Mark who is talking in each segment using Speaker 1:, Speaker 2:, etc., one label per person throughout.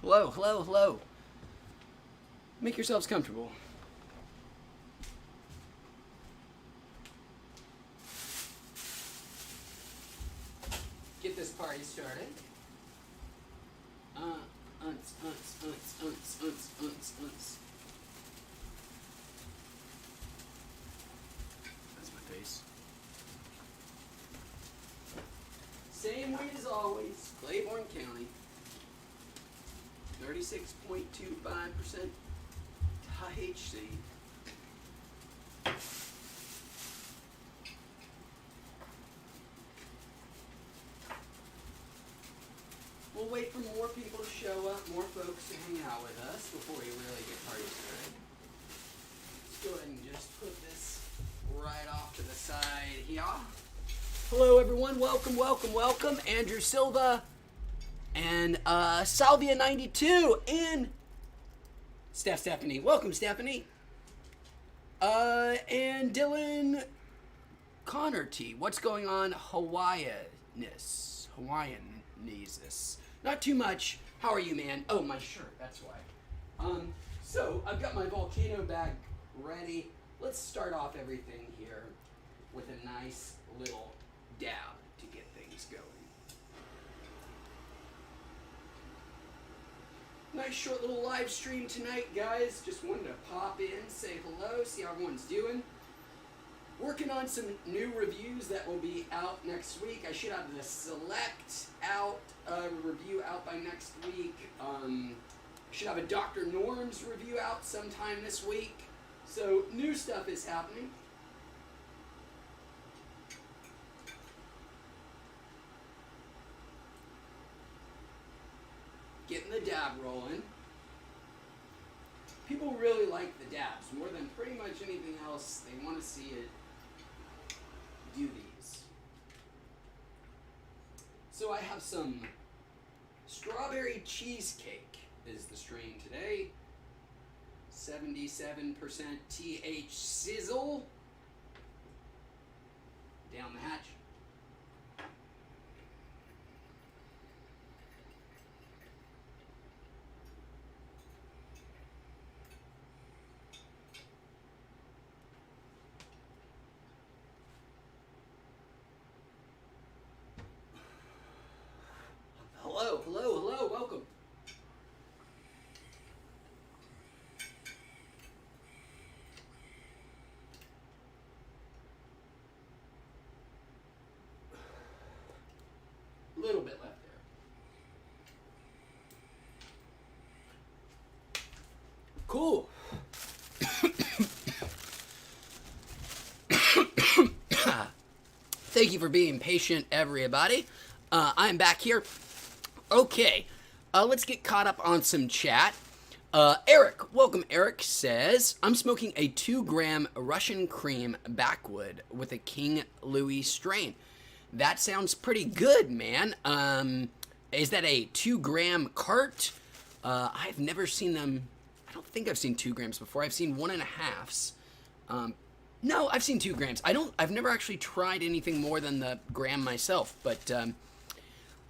Speaker 1: Hello, hello, hello. Make yourselves comfortable. Get this party started. Unts. That's my face. Same weight as always. Claiborne County. 36.25% THC. We'll wait for more people to show up, more folks to hang out with us before we really get party started. Let's go ahead and just put this right off to the side here. Hello everyone, welcome. Andrew Silva and Salvia92 and Stephanie. Welcome, Stephanie. And Dylan Connor T. What's going on? Hawaiianness. Not too much. How are you, man? Oh, my shirt. That's why. So I've got my volcano bag ready. Let's start off everything here with a nice little dab to get things going. Nice short little live stream tonight, guys. Just wanted to pop in, say hello, see how everyone's doing. Working on some new reviews that will be out next week. I should have the Select review out by next week. I should have a Dr. Norm's review out sometime this week. So new stuff is happening. Getting the dab rolling. People really like the dabs more than pretty much anything else. They want to see it do these. So I have some strawberry cheesecake is the strain today. 77% TH sizzle. Down the hatch. Hello, welcome. A little bit left there. Cool. Thank you for being patient, everybody. I'm back here. Okay, let's get caught up on some chat. Eric, welcome. Eric says, I'm smoking a 2-gram Russian cream backwood with a King Louis strain. That sounds pretty good, man. Is that a 2-gram cart? I've never seen them. I don't think I've seen 2 grams before. I've seen 1.5s. No, I've seen 2 grams. I've never actually tried anything more than the gram myself, but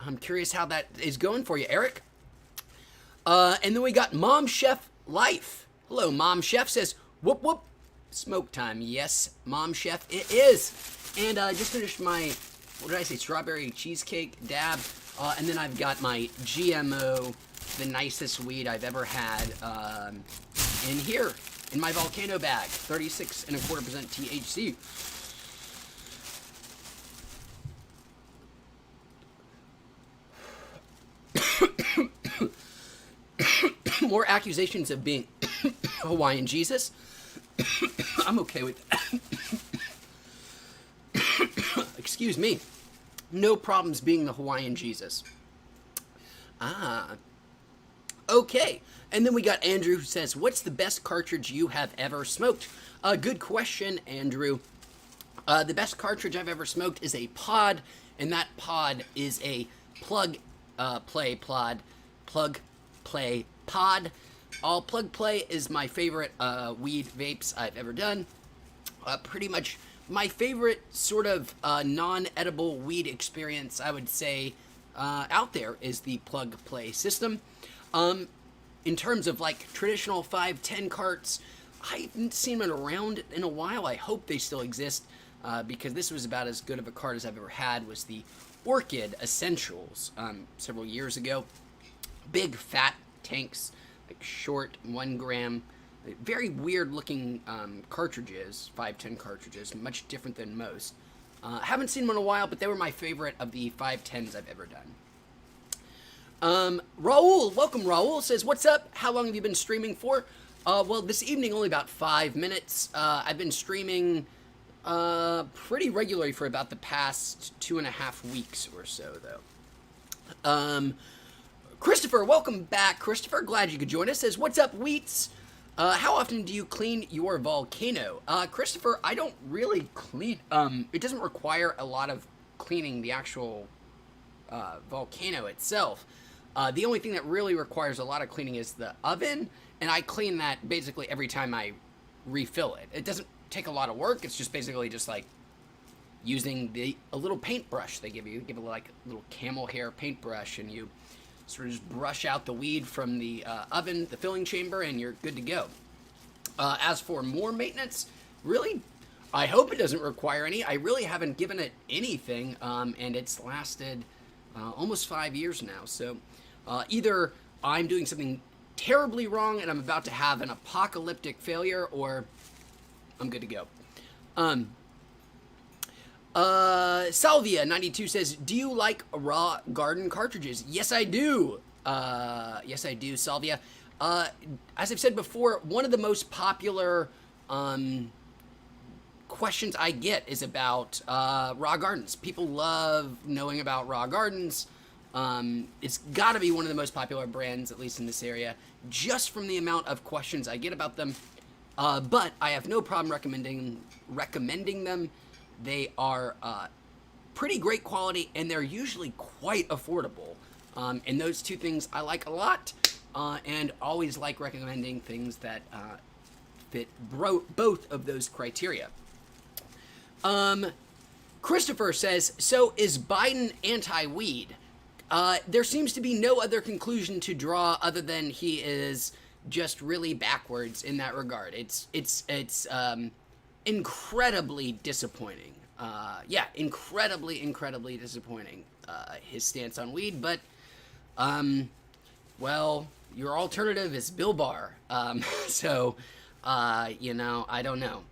Speaker 1: I'm curious how that is going for you, Eric. And then we got Mom Chef Life. Hello, Mom Chef says, whoop whoop, smoke time. Yes, Mom Chef, it is. And I just finished my, what did I say, strawberry cheesecake dab. And then I've got my GMO, the nicest weed I've ever had, in here, in my volcano bag, 36.25% THC. More accusations of being Hawaiian Jesus. I'm okay with that. Excuse me. No problems being the Hawaiian Jesus. Okay. And then we got Andrew who says, what's the best cartridge you have ever smoked? Good question, Andrew. The best cartridge I've ever smoked is a pod, and that pod is a plug play pod. All plug play is my favorite weed vapes I've ever done. Pretty much my favorite sort of non-edible weed experience, I would say, out there is the plug play system. In terms of like traditional 510 carts, I haven't seen them around in a while. I hope they still exist because this was about as good of a cart as I've ever had. Was the Orchid Essentials several years ago. Big fat tanks, like short 1 gram, very weird looking cartridges, 510 cartridges, much different than most. Haven't seen them in a while, but they were my favorite of the 510s I've ever done. Raul, welcome Raul, says, what's up? How long have you been streaming for? Well, this evening, only about 5 minutes. I've been streaming pretty regularly for about the past 2.5 weeks or so, though. Christopher, welcome back. Christopher, glad you could join us. Says, what's up, Wheats? How often do you clean your volcano? Christopher, I don't really clean. It doesn't require a lot of cleaning the actual volcano itself. The only thing that really requires a lot of cleaning is the oven, and I clean that basically every time I refill it. It doesn't take a lot of work. It's just basically just like using a little paintbrush they give you. Give it like a little camel hair paintbrush, and you sort of just brush out the weed from the oven, the filling chamber, and you're good to go. As for more maintenance, really, I hope it doesn't require any. I really haven't given it anything, and it's lasted almost 5 years now. So either I'm doing something terribly wrong and I'm about to have an apocalyptic failure, or I'm good to go. Salvia92 says, do you like raw garden cartridges? Yes, I do. Yes, I do, Salvia. As I've said before, one of the most popular questions I get is about raw gardens. People love knowing about raw gardens. It's got to be one of the most popular brands, at least in this area, just from the amount of questions I get about them. But I have no problem recommending them. They are pretty great quality, and they're usually quite affordable. And those two things I like a lot, and always like recommending things that fit both of those criteria. Christopher says, so is Biden anti-weed? There seems to be no other conclusion to draw other than he is just really backwards in that regard. It's incredibly disappointing. Incredibly disappointing, his stance on weed, but, well, your alternative is Bill Barr. So, I don't know.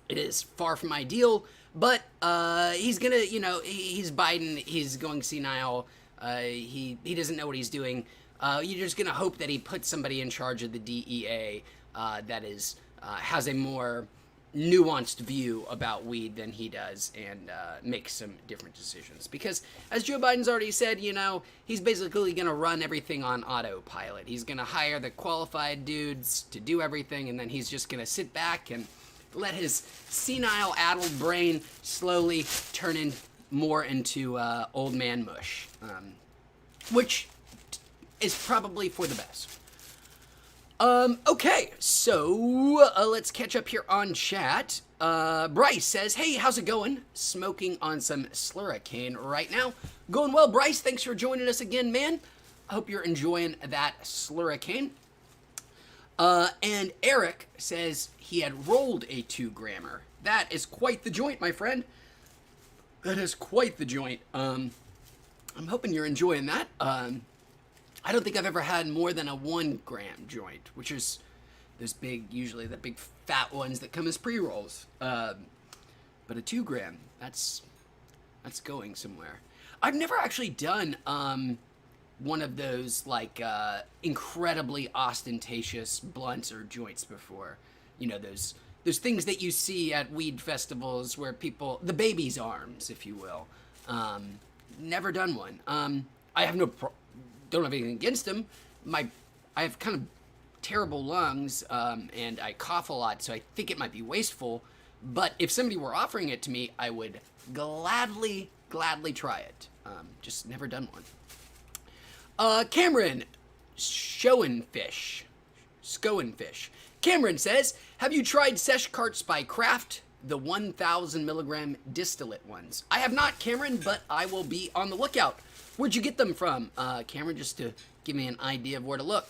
Speaker 1: It is far from ideal, but, he's gonna, he's Biden, he's going senile, he doesn't know what he's doing. You're just gonna hope that he puts somebody in charge of the DEA, that is, has a more nuanced view about weed than he does, and makes some different decisions. Because, as Joe Biden's already said, he's basically going to run everything on autopilot. He's going to hire the qualified dudes to do everything, and then he's just going to sit back and let his senile, addled brain slowly turn more into old man mush, which is probably for the best. Okay, so, let's catch up here on chat. Bryce says, hey, how's it going? Smoking on some Slurricane right now. Going well, Bryce. Thanks for joining us again, man. I hope you're enjoying that Slurricane. And Eric says he had rolled a 2-grammer. That is quite the joint, my friend. That is quite the joint. I'm hoping you're enjoying that. I don't think I've ever had more than a 1-gram joint, which is those big, usually the big fat ones that come as pre-rolls. But a 2-gram, that's going somewhere. I've never actually done one of those like incredibly ostentatious blunts or joints before. Those things that you see at weed festivals where people, the baby's arms, if you will. Never done one. I have don't have anything against them. I have kind of terrible lungs, and I cough a lot, so I think it might be wasteful. But if somebody were offering it to me, I would gladly try it. Just never done one. Cameron Schoenfish. Cameron says, have you tried Sesh Carts by Kraft? The 1,000 milligram distillate ones. I have not, Cameron, but I will be on the lookout. Where'd you get them from, Cameron, just to give me an idea of where to look?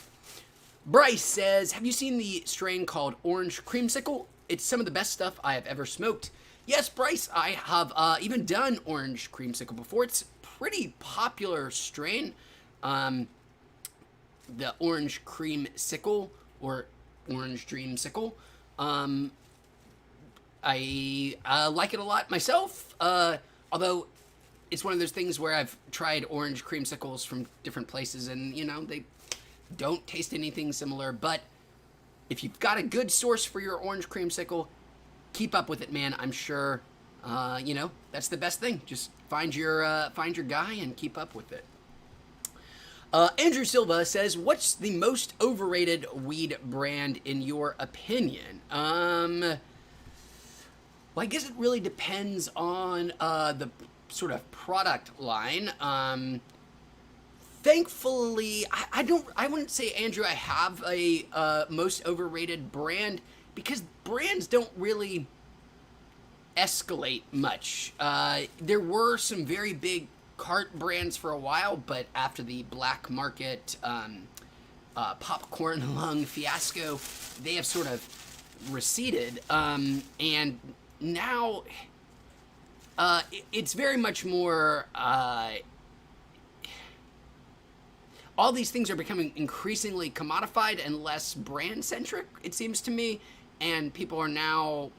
Speaker 1: Bryce says, have you seen the strain called Orange Creamsicle? It's some of the best stuff I have ever smoked. Yes, Bryce, I have even done Orange Creamsicle before. It's a pretty popular strain. The Orange Creamsicle, or Orange Dreamsicle. I like it a lot myself, although it's one of those things where I've tried orange creamsicles from different places and, you know, they don't taste anything similar. But if you've got a good source for your orange creamsicle, keep up with it, man. I'm sure, you know, that's the best thing. Just find your guy and keep up with it. Andrew Silva says, what's the most overrated weed brand in your opinion? Well, I guess it really depends on the sort of product line. Thankfully, I wouldn't say, Andrew, I have a most overrated brand, because brands don't really escalate much. There were some very big cart brands for a while, but after the black market popcorn lung fiasco, they have sort of receded, and now it's very much more all these things are becoming increasingly commodified and less brand centric, it seems to me, and people are now,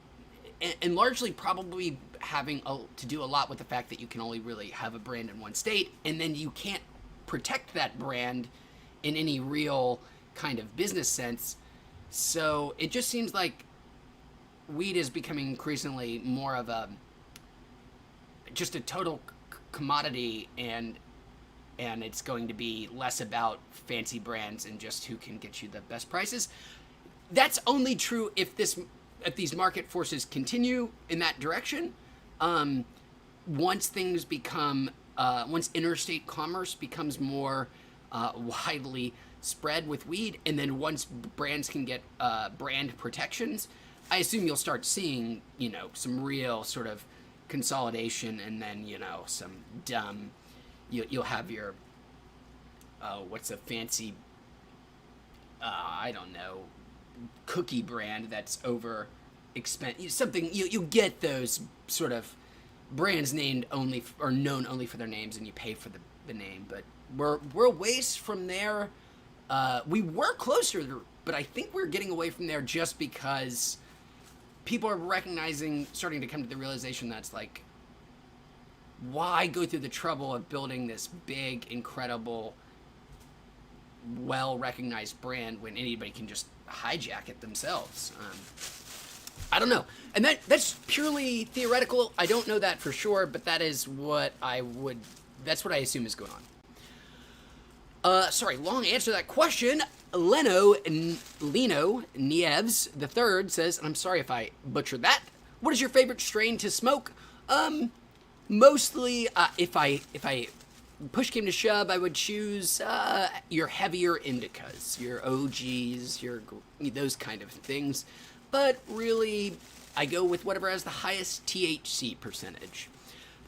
Speaker 1: and largely probably having to do a lot with the fact that you can only really have a brand in one state, and then you can't protect that brand in any real kind of business sense. So it just seems like weed is becoming increasingly more of just a total commodity, and it's going to be less about fancy brands and just who can get you the best prices. That's only true if these market forces continue in that direction. Once things become, once interstate commerce becomes more widely spread with weed, and then once brands can get brand protections, I assume you'll start seeing, you know, some real sort of consolidation, and then, you know, some dumb, you'll have your, what's a fancy, I don't know, cookie brand that's over expensive, something, you get those sort of brands named only, or known only for their names, and you pay for the name, but we're a ways from there. We were closer, but I think we're getting away from there just because people are starting to come to the realization that's like, why go through the trouble of building this big, incredible, well-recognized brand when anybody can just hijack it themselves? I don't know. And that's purely theoretical. I don't know that for sure, but that is what that's what I assume is going on. Sorry, long answer to that question. Leno Nieves the third says, and I'm sorry if I butchered that, what is your favorite strain to smoke? Mostly, if I push came to shove, I would choose your heavier indicas, your OGs, those kind of things. But really, I go with whatever has the highest THC percentage.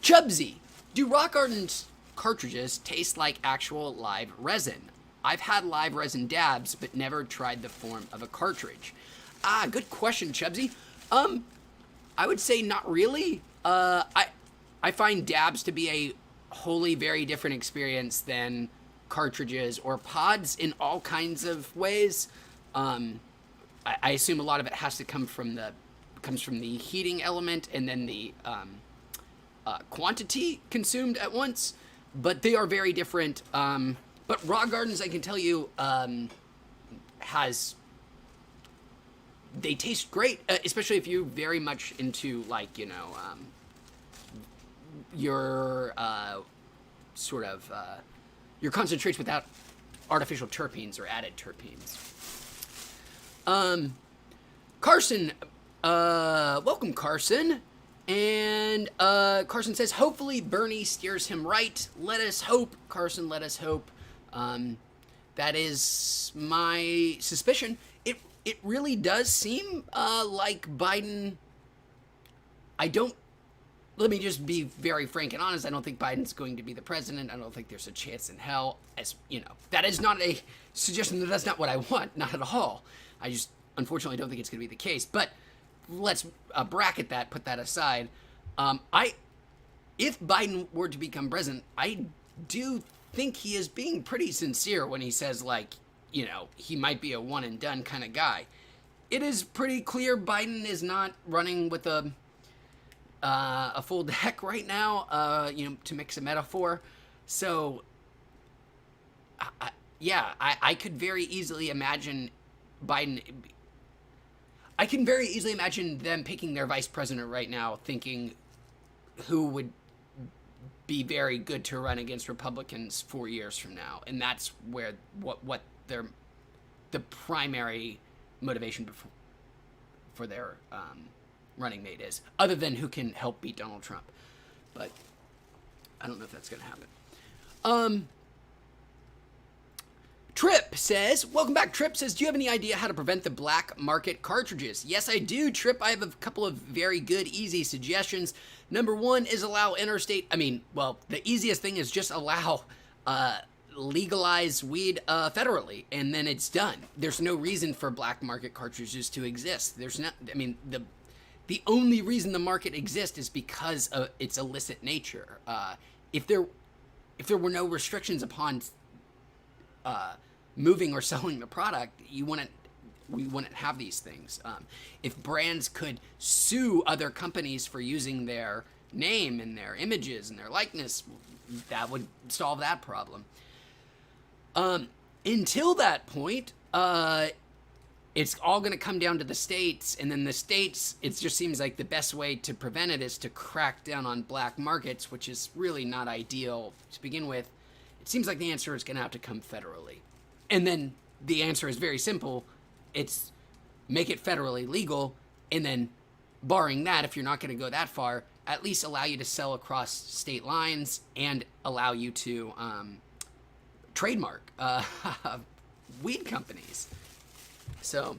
Speaker 1: Chubsy, do Rock Garden's cartridges taste like actual live resin? I've had live resin dabs, but never tried the form of a cartridge. Good question, Chubsy. I would say not really. I find dabs to be a wholly very different experience than cartridges or pods in all kinds of ways. I assume a lot of it has to comes from the heating element and then the quantity consumed at once, but they are very different. But Rock Gardens, I can tell you, they taste great, especially if you're very much into, like, you know, your sort of your concentrates without artificial terpenes or added terpenes. Carson, welcome, Carson. And Carson says, hopefully Bernie steers him right. Let us hope, Carson, let us hope. That is my suspicion. It really does seem like Biden, I don't let me just be very frank and honest. I don't think Biden's going to be the president. I don't think there's a chance in hell. As you know, that is not a suggestion. That's not what I want. Not at all. I just unfortunately don't think it's going to be the case. But let's bracket that. Put that aside. If Biden were to become president, I do think he is being pretty sincere when he says, like, you know, he might be a one and done kind of guy. It is pretty clear Biden is not running with a full deck right now, you know, to mix a metaphor. So, I could very easily imagine Biden. I can very easily imagine them picking their vice president right now, thinking who would be very good to run against Republicans 4 years from now, and that's where what the primary motivation for their running mate is, other than who can help beat Donald Trump. But I don't know if that's going to happen. Trip says, welcome back. Trip says, do you have any idea how to prevent the black market cartridges? Yes, I do, Trip. I have a couple of very good, easy suggestions. Number one is allow the easiest thing is just allow legalize weed federally, and then it's done. There's no reason for black market cartridges to exist. There's not, the only reason the market exists is because of its illicit nature. If there were no restrictions upon moving or selling the product, we wouldn't have these things. If brands could sue other companies for using their name and their images and their likeness, that would solve that problem. Until that point, it's all going to come down to the states, and then the states, it just seems like the best way to prevent it is to crack down on black markets, which is really not ideal to begin with. It seems like the answer is going to have to come federally. And then the answer is very simple. It's make it federally legal, and then barring that, if you're not going to go that far, at least allow you to sell across state lines and allow you to trademark weed companies. So,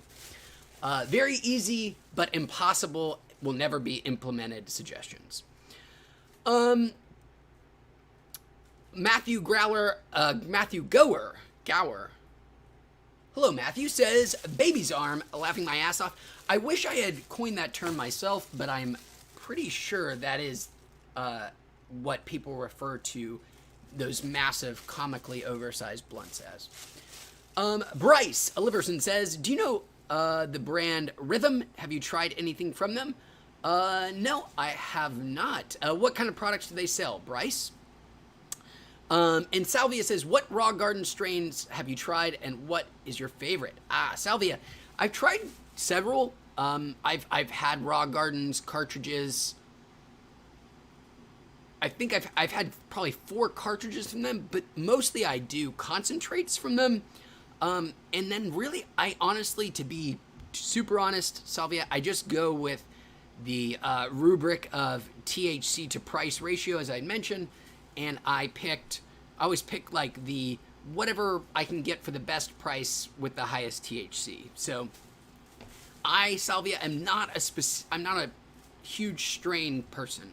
Speaker 1: very easy but impossible, will never be implemented suggestions. Matthew Gower. Hello, Matthew says, baby's arm, laughing my ass off. I wish I had coined that term myself, but I'm pretty sure that is what people refer to those massive, comically oversized blunts as. Bryce Oliverson says, do you know the brand Rhythm? Have you tried anything from them? No, I have not. What kind of products do they sell, Bryce? And Salvia says, what raw garden strains have you tried, and what is your favorite? Salvia, I've tried several. I've had raw gardens cartridges. I think I've had probably 4 cartridges from them, but mostly I do concentrates from them. And then really, I honestly, to be super honest, Salvia, I just go with the rubric of THC to price ratio, as I mentioned, and I always pick like the whatever I can get for the best price with the highest THC. So Salvia, I'm not a huge strain person.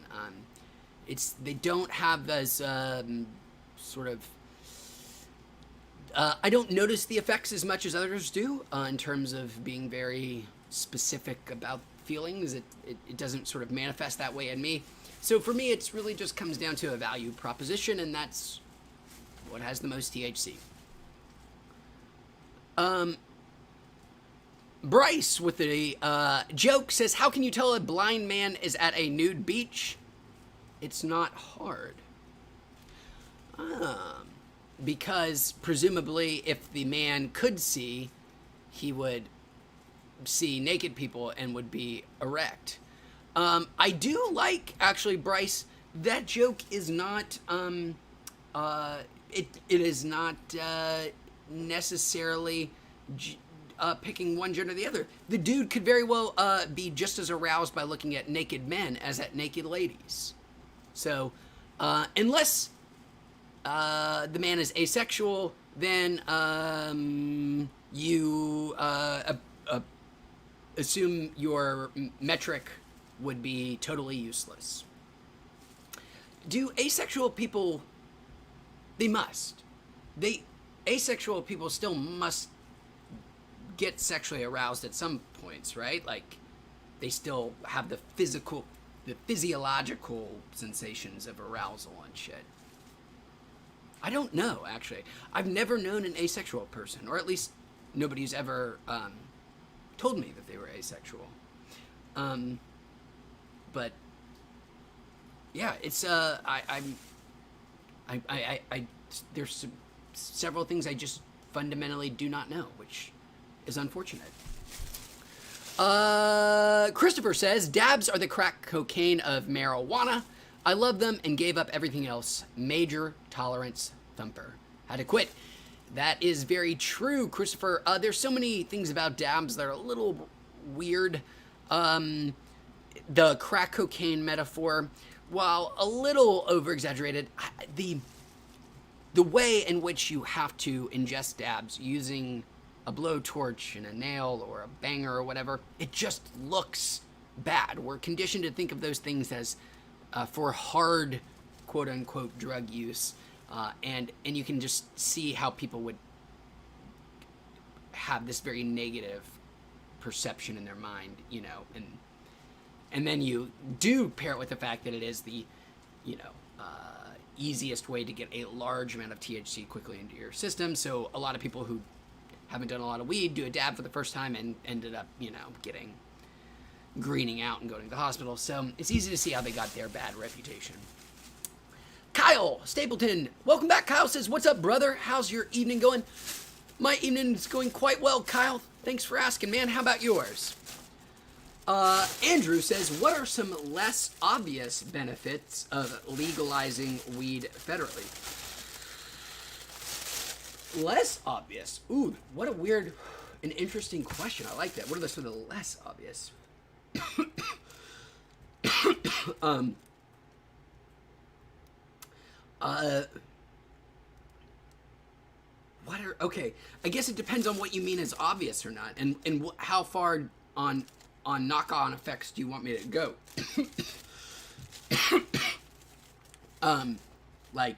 Speaker 1: They don't have as sort of. I don't notice the effects as much as others do in terms of being very specific about feelings. It doesn't sort of manifest that way in me. So for me, it's really just comes down to a value proposition, and that's what has the most THC. Bryce with the joke says, how can you tell a blind man is at a nude beach? It's not hard. Because presumably if the man could see, he would see naked people and would be erect. I do like, actually, Bryce, that joke is not, it is not necessarily picking one gender or the other. The dude could very well be just as aroused by looking at naked men as at naked ladies. So, unless the man is asexual, then you assume your metric would be totally useless. do asexual people, they must. Asexual people still must get sexually aroused at some points, right? Like, they still have the physiological sensations of arousal and shit. I don't know, actually. I've never known an asexual person, or at least nobody's ever told me that they were asexual. But yeah, it's there's several things I just fundamentally do not know, which is unfortunate. Christopher says, dabs are the crack cocaine of marijuana. I love them and gave up everything else. Major tolerance thumper. Had to quit. That is very true, Christopher. There's so many things about dabs that are a little weird. The crack cocaine metaphor, while a little over-exaggerated, the way in which you have to ingest dabs using a blowtorch and a nail or a banger or whatever, it just looks bad. We're conditioned to think of those things as for hard, quote-unquote, drug use, and you can just see how people would have this very negative perception in their mind, you know, and then you do pair it with the fact that it is the, you know, easiest way to get a large amount of THC quickly into your system. So a lot of people who haven't done a lot of weed do a dab for the first time and ended up, you know, greening out and going to the hospital. So it's easy to see how they got their bad reputation. Kyle Stapleton, welcome back. Kyle says, what's up, brother? How's your evening going? My evening's going quite well, Kyle. Thanks for asking, man. How about yours? Andrew says, what are some less obvious benefits of legalizing weed federally? Less obvious? Ooh, what a weird and interesting question. I like that. What are some of the less obvious? Okay, I guess it depends on what you mean as obvious or not, and how far on knock-on effects do you want me to go? Like,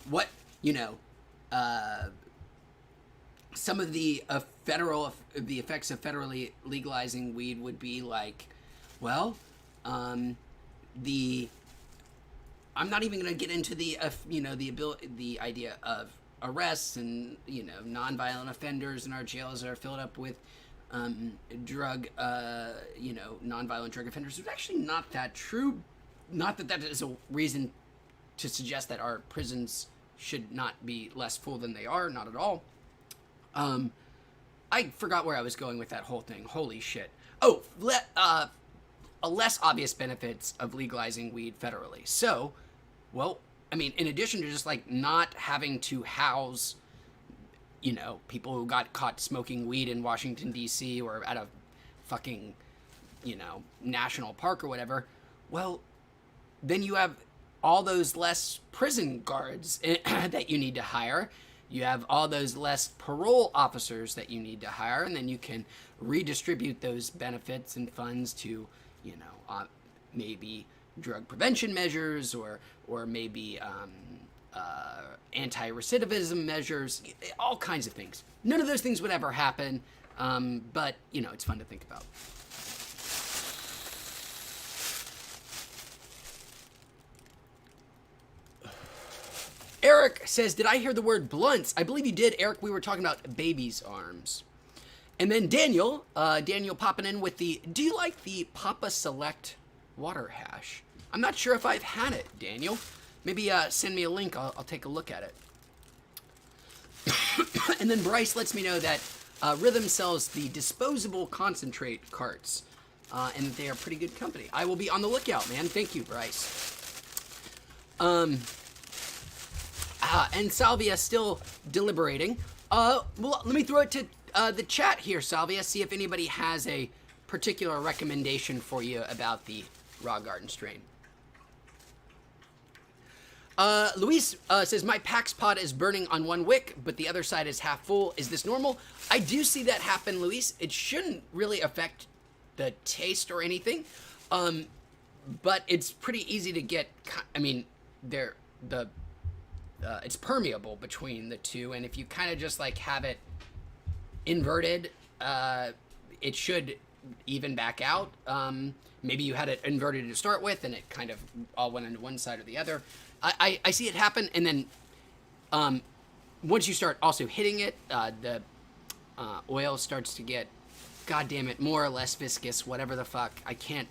Speaker 1: what, you know, some of the the effects of federally legalizing weed would be like, well, I'm not even going to get into the the idea of arrests and, you know, nonviolent offenders in our jails are filled up with nonviolent drug offenders. It's actually not that true. Not that that is a reason to suggest that our prisons should not be less full than they are. Not at all. I forgot where I was going with that whole thing. Holy shit. Oh, a less obvious benefits of legalizing weed federally. So, well, I mean, in addition to just like not having to house, you know, people who got caught smoking weed in Washington, D.C. or at a fucking, you know, national park or whatever, well, then you have all those less prison guards that you need to hire. You have all those less parole officers that you need to hire, and then you can redistribute those benefits and funds to, you know, maybe drug prevention measures or maybe anti-recidivism measures, all kinds of things. None of those things would ever happen, but, you know, it's fun to think about. Eric says, did I hear the word blunts? I believe you did, Eric. We were talking about baby's arms. And then Daniel popping in with do you like the Papa Select water hash? I'm not sure if I've had it, Daniel. Maybe send me a link. I'll take a look at it. And then Bryce lets me know that Rhythm sells the disposable concentrate carts, and that they are pretty good company. I will be on the lookout, man. Thank you, Bryce. And Salvia still deliberating. Well, let me throw it to the chat here, Salvia. See if anybody has a particular recommendation for you about the Raw Garden strain. Luis says, my PAX pod is burning on one wick, but the other side is half full. Is this normal? I do see that happen, Luis. It shouldn't really affect the taste or anything. but it's pretty easy to get. I mean, it's permeable between the two, and if you kind of just like have it inverted, it should even back out. Maybe you had it inverted to start with, and it kind of all went into one side or the other. I see it happen, and then once you start also hitting it, the oil starts to get, God damn it, more or less viscous, whatever the fuck. I can't.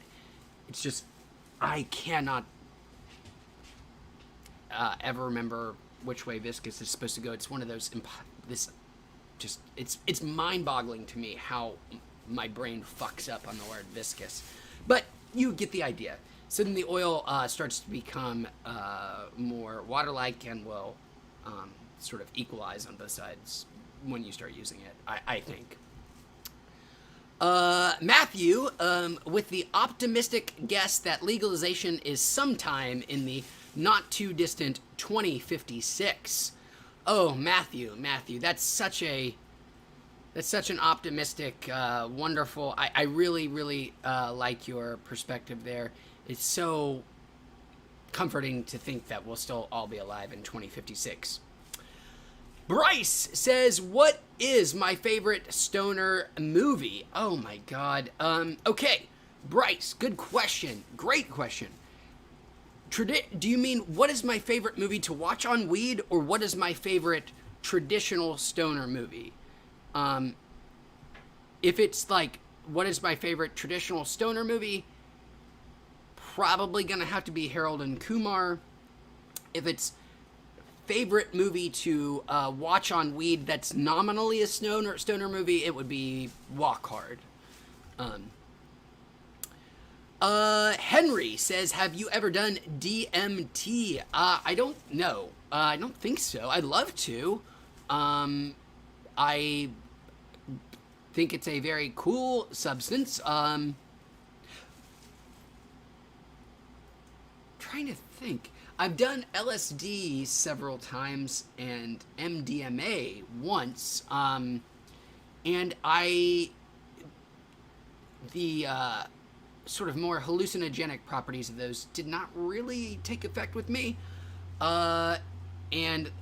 Speaker 1: It's just I cannot ever remember which way viscous is supposed to go. It's one of those it's mind-boggling to me how my brain fucks up on the word viscous, but you get the idea. So then the oil starts to become more water-like and will sort of equalize on both sides when you start using it, I think. Matthew, with the optimistic guess that legalization is sometime in the not too distant 2056. Oh, Matthew, that's such an optimistic, wonderful. I really like your perspective there. It's so comforting to think that we'll still all be alive in 2056. Bryce says, what is my favorite stoner movie? Oh my God. Okay, Bryce, good question. Great question. Do you mean what is my favorite movie to watch on weed, or what is my favorite traditional stoner movie? If it's like, what is my favorite traditional stoner movie? Probably gonna have to be Harold and Kumar. If it's favorite movie to watch on weed that's nominally a stoner movie, it would be Walk Hard. Henry says, have you ever done DMT? I don't know. I don't think so. I'd love to. I think it's a very cool substance. Trying to think. I've done LSD several times and MDMA once. And the sort of more hallucinogenic properties of those did not really take effect with me. And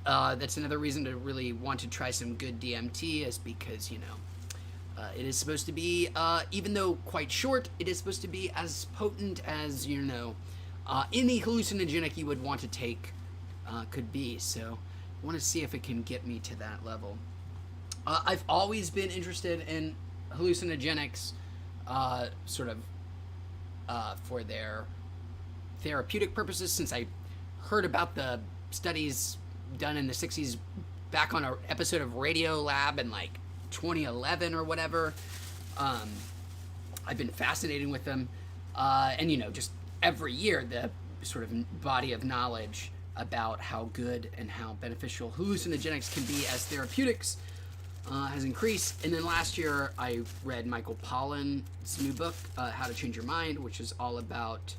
Speaker 1: that's another reason to really want to try some good DMT, is because, it is supposed to be, even though quite short, it is supposed to be as potent as, any hallucinogenic you would want to take could be. So I want to see if it can get me to that level. I've always been interested in hallucinogenics, sort of for their therapeutic purposes, since I heard about the studies done in the 60s back on an episode of Radio Lab in like 2011 or whatever. I've been fascinated with them. And, just every year the sort of body of knowledge about how good and how beneficial hallucinogenics can be as therapeutics has increased. And then last year I read Michael Pollan's new book, How to Change Your Mind, which is all about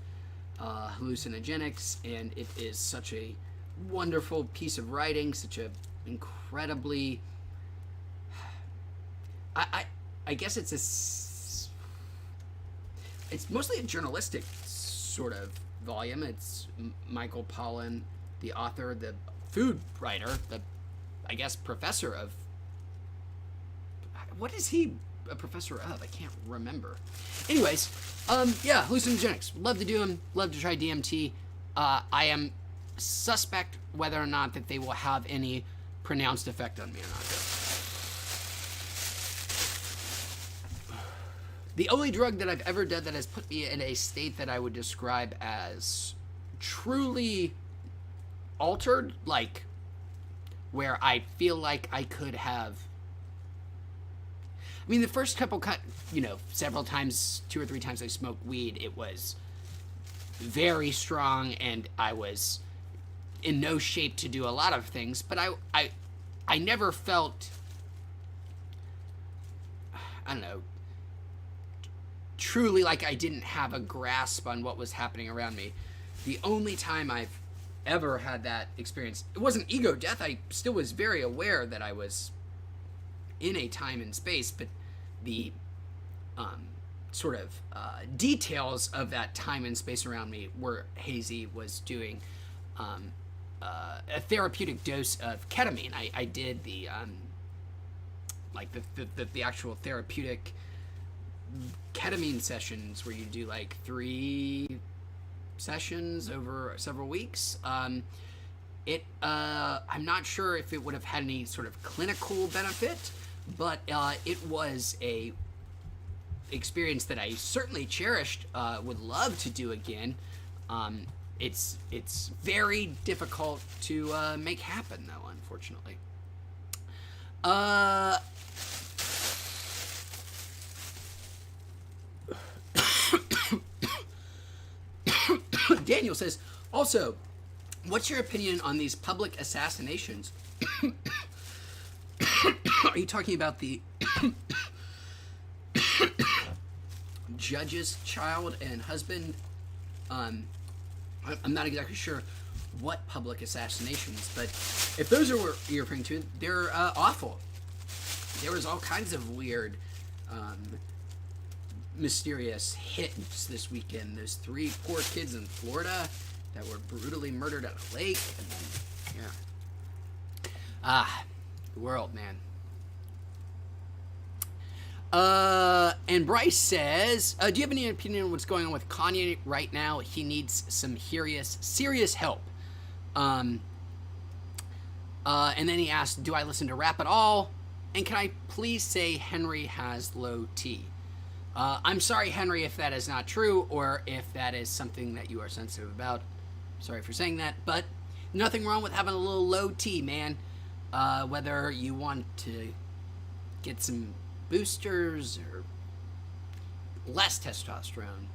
Speaker 1: hallucinogenics, and it is such a wonderful piece of writing, such a incredibly, I guess it's mostly a journalistic sort of volume. It's Michael Pollan, the author, the food writer, the, I guess, professor of, what is he a professor of? I can't remember. Anyways, yeah, hallucinogenics. Love to do them. Love to try DMT. I am suspect whether or not that they will have any pronounced effect on me or not. The only drug that I've ever done that has put me in a state that I would describe as truly altered, like where I feel like I could have, I mean, the first couple several times, 2 or 3 times I smoked weed, it was very strong and I was in no shape to do a lot of things, but I never felt, I don't know, truly like I didn't have a grasp on what was happening around me. The only time I've ever had that experience, it wasn't ego death. I still was very aware that I was in a time and space, but the sort of details of that time and space around me where Hazy was doing a therapeutic dose of ketamine. I did the like the actual therapeutic ketamine sessions where you do like 3 sessions over several weeks. I'm not sure if it would have had any sort of clinical benefit, but it was a experience that I certainly cherished, would love to do again. It's very difficult to make happen, though, unfortunately. Daniel says, also, what's your opinion on these public assassinations? Are you talking about the judge's child and husband? I'm not exactly sure what public assassinations, but if those are what you're referring to, they're awful. There was all kinds of weird, mysterious hits this weekend. Those 3 poor kids in Florida that were brutally murdered at a lake. And then, yeah. The world, man. And Bryce says, do you have any opinion on what's going on with Kanye right now? He needs some serious help. And then he asked, do I listen to rap at all? And can I please say Henry has low T? I'm sorry, Henry, if that is not true, or if that is something that you are sensitive about. Sorry for saying that, but nothing wrong with having a little low T, man. Whether you want to get some boosters or less testosterone,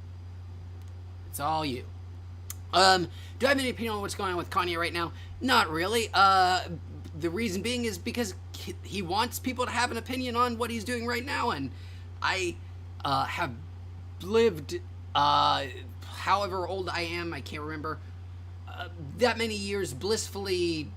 Speaker 1: it's all you. Do I have any opinion on what's going on with Kanye right now? Not really. The reason being is because he wants people to have an opinion on what he's doing right now, and I have lived, however old I am, I can't remember, that many years blissfully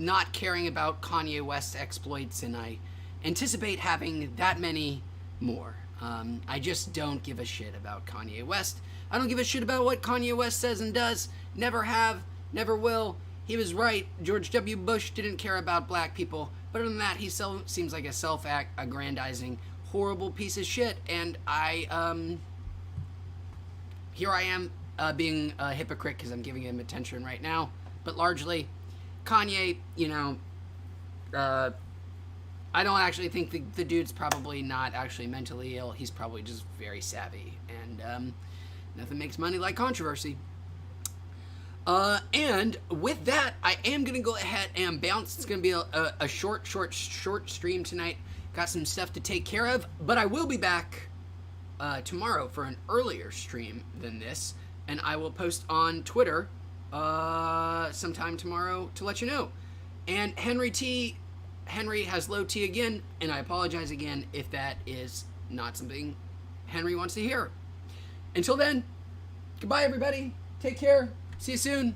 Speaker 1: not caring about Kanye West's exploits, and I anticipate having that many more. I just don't give a shit about Kanye West. I don't give a shit about what Kanye West says and does. Never have, never will. He was right. George W. Bush didn't care about black people. But other than that, he seems like a self-aggrandizing, horrible piece of shit. And here I am being a hypocrite because I'm giving him attention right now. But largely, Kanye, I don't actually think the dude's probably not actually mentally ill. He's probably just very savvy. And nothing makes money like controversy. And with that, I am going to go ahead and bounce. It's going to be a short stream tonight. Got some stuff to take care of. But I will be back tomorrow for an earlier stream than this. And I will post on Twitter sometime tomorrow to let you know. And Henry has low T again, and I apologize again if that is not something Henry wants to hear. Until then, goodbye everybody. Take care. See you soon.